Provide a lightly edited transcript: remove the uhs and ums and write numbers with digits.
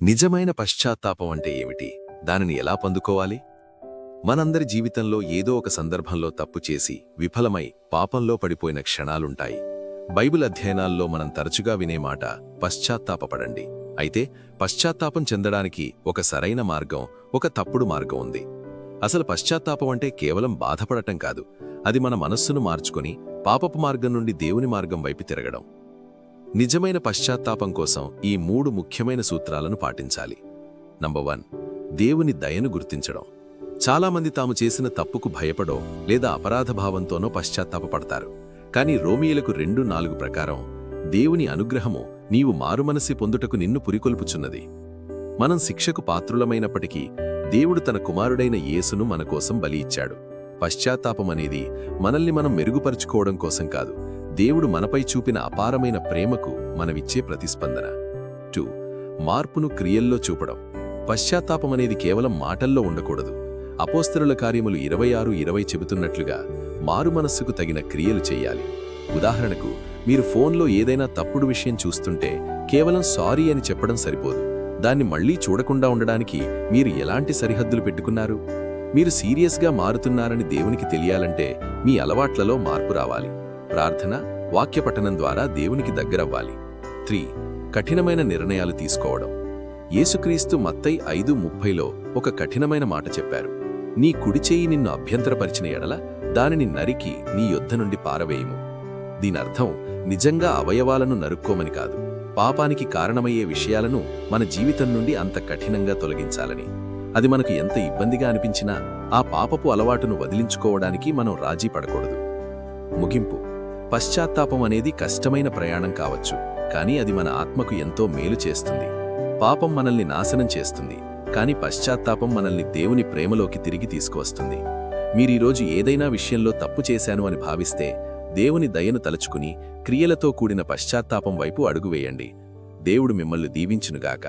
నిజమైన పశ్చాత్తాపం అంటే ఏమిటి? దానిని ఎలా పొందుకోవాలి? మనందరి జీవితంలో ఏదో ఒక సందర్భంలో తప్పు చేసి విఫలమై పాపంలో పడిపోయిన క్షణాలుంటాయి. బైబిల్ అధ్యయనాల్లో మనం తరచుగా వినే మాట పశ్చాత్తాపపడండి. అయితే పశ్చాత్తాపం చెందడానికి ఒక సరైన మార్గం, ఒక తప్పుడు మార్గం ఉంది. అసలు పశ్చాత్తాపం అంటే కేవలం బాధపడటం కాదు, అది మన మనస్సును మార్చుకొని పాపపు మార్గం నుండి దేవుని మార్గం వైపు తిరగడం. నిజమైన పశ్చాత్తాపం కోసం ఈ 3 ముఖ్యమైన సూత్రాలను పాటించాలి. నంబర్ 1, దేవుని దయను గుర్తించడం. చాలామంది తాము చేసిన తప్పుకు భయపడో లేదా అపరాధ భావంతోనో పశ్చాత్తాపపడతారు. కానీ రోమీయులకు 2:4 ప్రకారం దేవుని అనుగ్రహము నీవు మారుమనసి పొందుటకు నిన్ను పురికొల్పుచున్నది. మనం శిక్షకు పాత్రులమైనప్పటికీ దేవుడు తన కుమారుడైన యేసును మన కోసం బలి ఇచ్చాడు. పశ్చాత్తాపమనేది మనల్ని మనం మెరుగుపరుచుకోవడం కోసం కాదు, దేవుడు మనపై చూపిన అపారమైన ప్రేమకు మనమిచ్చే ప్రతిస్పందన. 2, మార్పును క్రియల్లో చూపడం. పశ్చాత్తాపమనేది కేవలం మాటల్లో ఉండకూడదు. అపోస్తలుల కార్యములు 26:20 చెబుతున్నట్లుగా మారు మనస్సుకు తగిన క్రియలు చెయ్యాలి. ఉదాహరణకు, మీరు ఫోన్లో ఏదైనా తప్పుడు విషయం చూస్తుంటే కేవలం సారీ అని చెప్పడం సరిపోదు. దాన్ని మళ్లీ చూడకుండా ఉండడానికి మీరు ఎలాంటి సరిహద్దులు పెట్టుకున్నారు? మీరు సీరియస్గా మారుతున్నారని దేవునికి తెలియాలంటే మీ అలవాట్లలో మార్పు రావాలి. ప్రార్థన, వాక్యపఠనం ద్వారా దేవునికి దగ్గరవ్వాలి. 3, కఠినమైన నిర్ణయాలు తీసుకోవడం. యేసుక్రీస్తు మత్తయి 5:30లో ఒక కఠినమైన మాట చెప్పారు. నీ కుడి చెయ్యి నిన్ను అభ్యంతరపరిచిన ఎడల దానిని నరికి నీ యొద్ద నుండి పారవేయుము. దీనర్థం నిజంగా అవయవాలను నరుక్కోమని కాదు, పాపానికి కారణమయ్యే విషయాలను మన జీవితం నుండి అంత కఠినంగా తొలగించాలని. అది మనకు ఎంత ఇబ్బందిగా అనిపించినా ఆ పాపపు అలవాటును వదిలించుకోవడానికి మనం రాజీ పడకూడదు. ముగింపు. పశ్చాత్తాపం అనేది కష్టమైన ప్రయాణం కావచ్చు, కానీ అది మన ఆత్మకు ఎంతో మేలు చేస్తుంది. పాపం మనల్ని నాశనం చేస్తుంది, కానీ పశ్చాత్తాపం మనల్ని దేవుని ప్రేమలోకి తిరిగి తీసుకువస్తుంది. మీరీరోజు ఏదైనా విషయంలో తప్పు చేశాను అని భావిస్తే దేవుని దయను తలుచుకుని క్రియలతో కూడిన పశ్చాత్తాపం వైపు అడుగువేయండి. దేవుడు మిమ్మల్ని దీవించునుగాక.